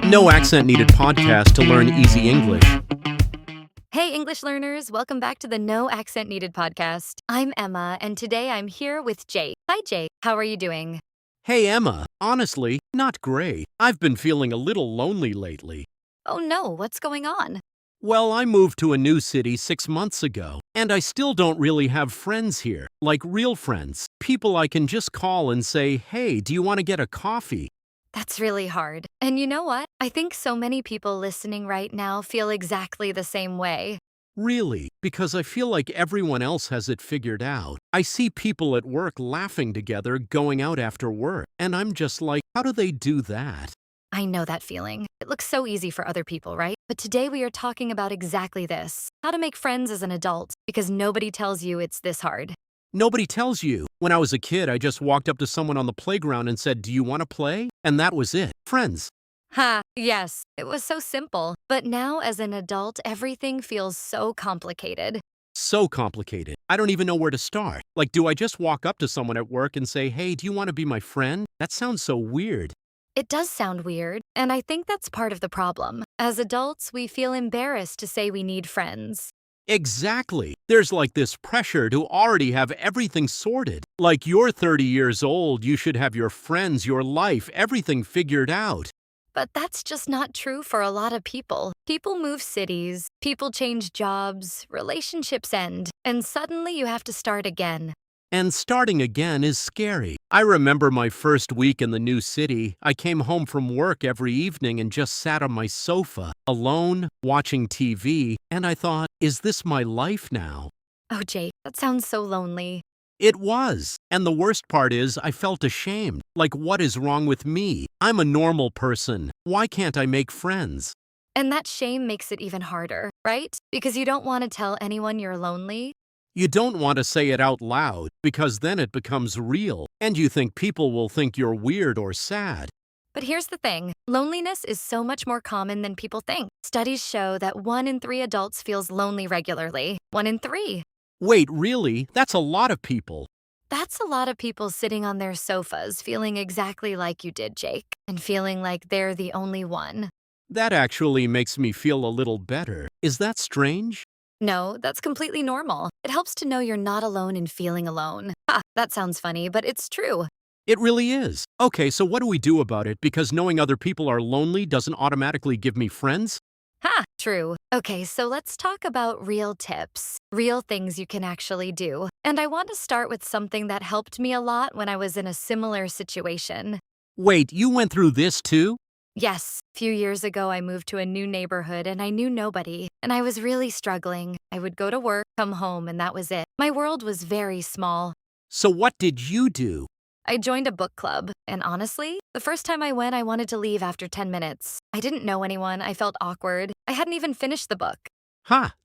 No accent needed podcast to learn easy English. Hey, English learners, welcome back to the No Accent Needed podcast. I'm Emma, and today I'm here with Jake. Hi, Jake. How are you doing? Hey Emma, honestly, not great. I've been feeling a little lonely lately. Oh no, what's going on? Well, I moved to a new city 6 months ago, and I still don't really have friends here, like real friends. People I can just call and say, hey, do you want to get a coffee? That's really hard. And you know what? I think so many people listening right now feel exactly the same way. Really, because I feel like everyone else has it figured out. I see people at work laughing together, going out after work, and I'm just like, how do they do that? I know that feeling. It looks so easy for other people, right? But today we are talking about exactly this: how to make friends as an adult, because nobody tells you it's this hard. Nobody tells you. When I was a kid, I just walked up to someone on the playground and said, do you want to play? And that was it. Friends. Ha, yes, it was so simple. But now, as an adult, everything feels so complicated. So complicated. I don't even know where to start. Like, do I just walk up to someone at work and say, hey, do you want to be my friend? That sounds so weird. It does sound weird, and I think that's part of the problem. As adults, we feel embarrassed to say we need friends. Exactly. There's like this pressure to already have everything sorted. Like you're 30 years old, you should have your friends, your life, everything figured out. But that's just not true for a lot of people. People move cities, people change jobs, relationships end, and suddenly you have to start again. And starting again is scary. I remember my first week in the new city. I came home from work every evening and just sat on my sofa, alone, watching TV, and I thought, is this my life now? Oh, Jake, that sounds so lonely. It was. And the worst part is, I felt ashamed. Like, what is wrong with me? I'm a normal person. Why can't I make friends? And that shame makes it even harder, right? Because you don't want to tell anyone you're lonely. You don't want to say it out loud, because then it becomes real, and you think people will think you're weird or sad. But here's the thing, loneliness is so much more common than people think. Studies show that 1 in 3 adults feels lonely regularly. 1 in 3. Wait, really? That's a lot of people. That's a lot of people sitting on their sofas feeling exactly like you did, Jake, and feeling like they're the only one. That actually makes me feel a little better. Is that strange? No, that's completely normal. It helps to know you're not alone in feeling alone. Ha, that sounds funny, but it's true. It really is. Okay, so what do we do about it? Because knowing other people are lonely doesn't automatically give me friends? Ha, true. Okay, so let's talk about real tips, real things you can actually do. And I want to start with something that helped me a lot when I was in a similar situation. Wait, you went through this too? Yes, a few years ago I moved to a new neighborhood and I knew nobody, and I was really struggling. I would go to work, come home, and that was it. My world was very small. So what did you do? I joined a book club, and honestly, the first time I went, I wanted to leave after 10 minutes. I didn't know anyone, I felt awkward. I hadn't even finished the book.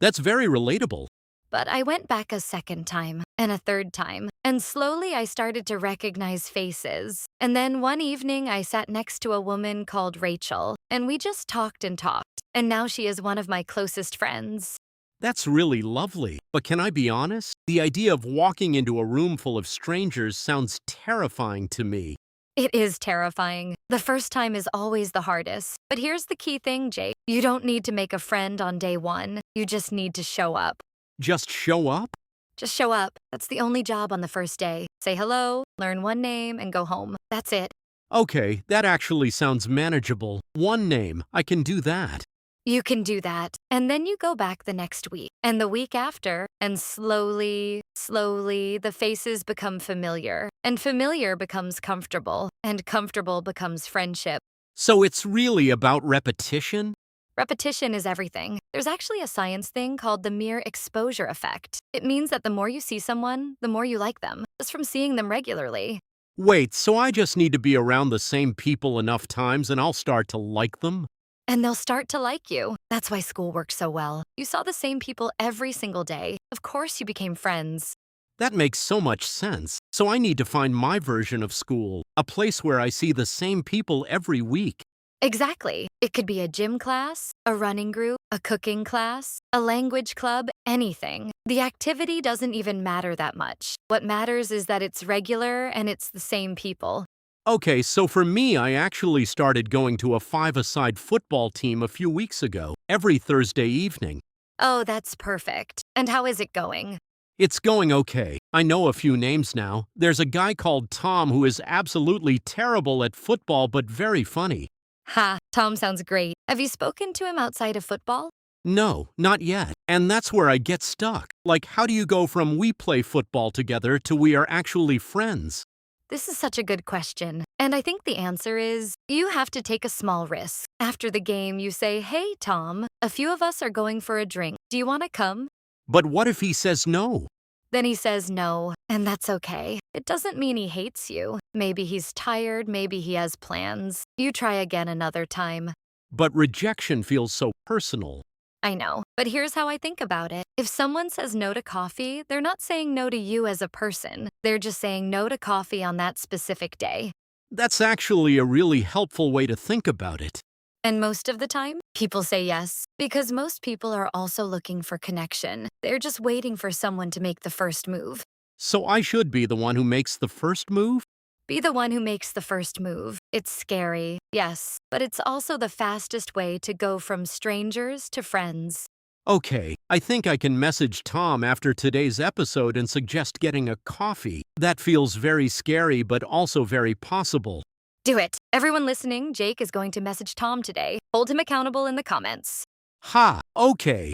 That's very relatable. But I went back a second time, and a third time, and slowly I started to recognize faces. And then one evening I sat next to a woman called Rachel, and we just talked and talked, and now she is one of my closest friends. That's really lovely. But can I be honest? The idea of walking into a room full of strangers sounds terrifying to me. It is terrifying. The first time is always the hardest. But here's the key thing, Jake. You don't need to make a friend on day one. You just need to show up. Just show up? Just show up. That's the only job on the first day. Say hello, learn one name, and go home. That's it. Okay, that actually sounds manageable. One name, I can do that. You can do that. And then you go back the next week, and the week after, and slowly, the faces become familiar. And familiar becomes comfortable, and comfortable becomes friendship. So it's really about repetition? Repetition is everything. There's actually a science thing called the mere exposure effect. It means that the more you see someone, the more you like them, just from seeing them regularly. Wait, so I just need to be around the same people enough times and I'll start to like them? And they'll start to like you. That's why school works so well. You saw the same people every single day. Of course you became friends. That makes so much sense. So I need to find my version of school, a place where I see the same people every week. Exactly. It could be a gym class, a running group, a cooking class, a language club, anything. The activity doesn't even matter that much. What matters is that it's regular and it's the same people. Okay, so for me, I actually started going to a five-a-side football team a few weeks ago, every Thursday evening. Oh, that's perfect. And how is it going? It's going okay. I know a few names now. There's a guy called Tom who is absolutely terrible at football but very funny. Ha, Tom sounds great. Have you spoken to him outside of football? No, not yet. And that's where I get stuck. Like, how do you go from we play football together to we are actually friends? This is such a good question. And I think the answer is you have to take a small risk. After the game, you say, "Hey, Tom, a few of us are going for a drink. Do you want to come?" But what if he says no? Then he says no, and that's okay. It doesn't mean he hates you. Maybe he's tired, maybe he has plans. You try again another time. But rejection feels so personal. I know, but here's how I think about it. If someone says no to coffee, they're not saying no to you as a person. They're just saying no to coffee on that specific day. That's actually a really helpful way to think about it. And most of the time, people say yes, because most people are also looking for connection. They're just waiting for someone to make the first move. So I should be the one who makes the first move? Be the one who makes the first move. It's scary, yes, but it's also the fastest way to go from strangers to friends. Okay, I think I can message Tom after today's episode and suggest getting a coffee. That feels very scary but also very possible. Do it. Everyone listening, Jake is going to message Tom today. Hold him accountable in the comments. Ha! Okay.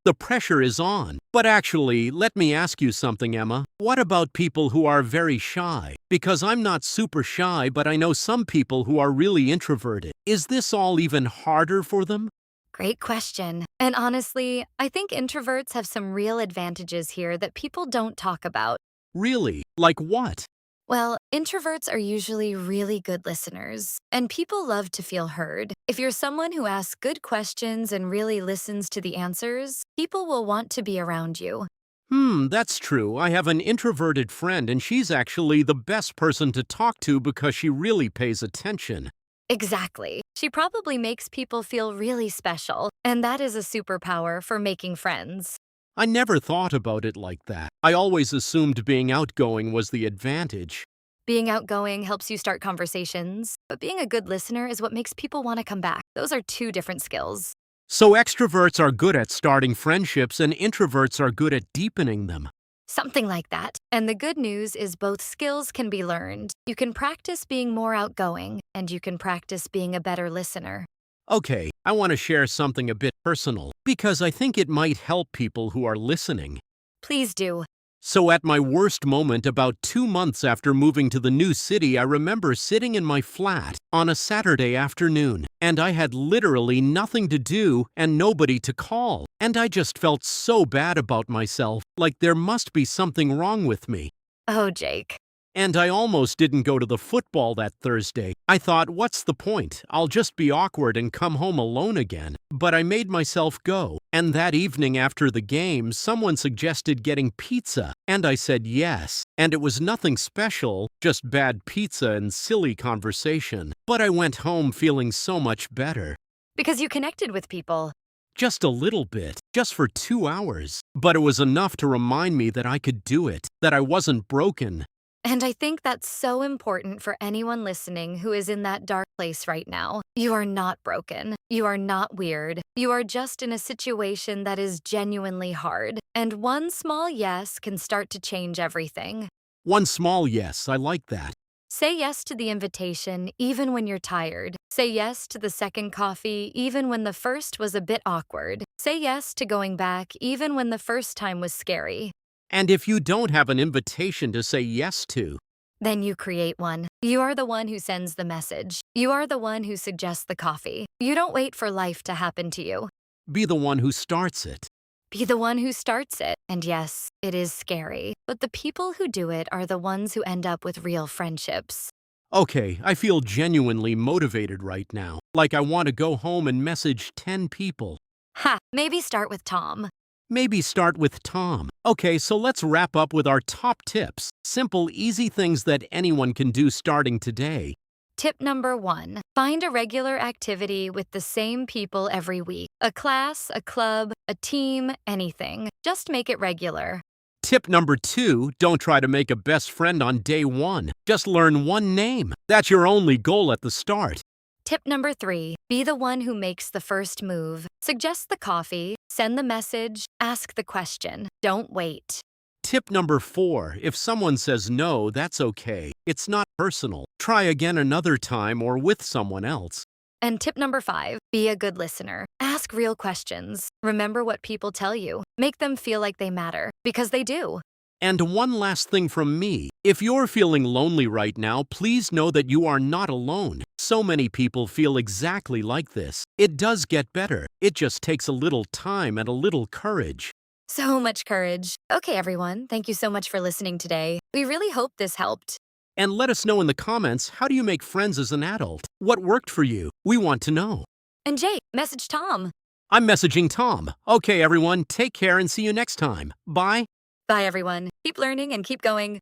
The pressure is on. But actually, let me ask you something, Emma. What about people who are very shy? Because I'm not super shy, but I know some people who are really introverted. Is this all even harder for them? Great question. And honestly, I think introverts have some real advantages here that people don't talk about. Really? Like what? Well, introverts are usually really good listeners, and people love to feel heard. If you're someone who asks good questions and really listens to the answers, people will want to be around you. That's true. I have an introverted friend, and she's actually the best person to talk to because she really pays attention. Exactly. She probably makes people feel really special, and that is a superpower for making friends. I never thought about it like that. I always assumed being outgoing was the advantage. Being outgoing helps you start conversations, but being a good listener is what makes people want to come back. Those are two different skills. So extroverts are good at starting friendships, and introverts are good at deepening them. Something like that. And the good news is both skills can be learned. You can practice being more outgoing, and you can practice being a better listener. Okay, I want to share something a bit personal, because I think it might help people who are listening. Please do. So at my worst moment, about 2 months after moving to the new city, I remember sitting in my flat on a Saturday afternoon, and I had literally nothing to do and nobody to call. And I just felt so bad about myself, like there must be something wrong with me. Oh, Jake. And I almost didn't go to the football that Thursday. I thought, what's the point? I'll just be awkward and come home alone again. But I made myself go. And that evening after the game, someone suggested getting pizza. And I said yes. And it was nothing special, just bad pizza and silly conversation. But I went home feeling so much better. Because you connected with people. Just a little bit, just for 2 hours. But it was enough to remind me that I could do it, that I wasn't broken. And I think that's so important for anyone listening who is in that dark place right now. You are not broken. You are not weird. You are just in a situation that is genuinely hard. And one small yes can start to change everything. One small yes, I like that. Say yes to the invitation even when you're tired. Say yes to the second coffee even when the first was a bit awkward. Say yes to going back even when the first time was scary. And if you don't have an invitation to say yes to, Then you create one. You are the one who sends the message. You are the one who suggests the coffee. You don't wait for life to happen to you. be the one who starts it. Be the one who starts it. And yes, it is scary, but the people who do it are the ones who end up with real friendships. Okay, I feel genuinely motivated right now. Like I want to go home and message 10 people. Ha, maybe start with Tom. Maybe start with Tom. Okay, so let's wrap up with our top tips. Simple, easy things that anyone can do starting today. Tip number 1. Find a regular activity with the same people every week. A class, a club, a team, anything. Just make it regular. Tip number 2, don't try to make a best friend on day 1. Just learn one name. That's your only goal at the start. Tip number 3, be the one who makes the first move. Suggest the coffee, send the message, ask the question. Don't wait. Tip number 4, if someone says no, that's okay. It's not personal. Try again another time or with someone else. And tip number 5, be a good listener. Ask real questions. Remember what people tell you. Make them feel like they matter, because they do. And one last thing from me. If you're feeling lonely right now, please know that you are not alone. So many people feel exactly like this. It does get better. It just takes a little time and a little courage. So much courage. Okay, everyone, thank you so much for listening today. We really hope this helped. And let us know in the comments, how do you make friends as an adult? What worked for you? We want to know. And Jake, message Tom. I'm messaging Tom. Okay, everyone, take care and see you next time. Bye. Bye, everyone. Keep learning and keep going.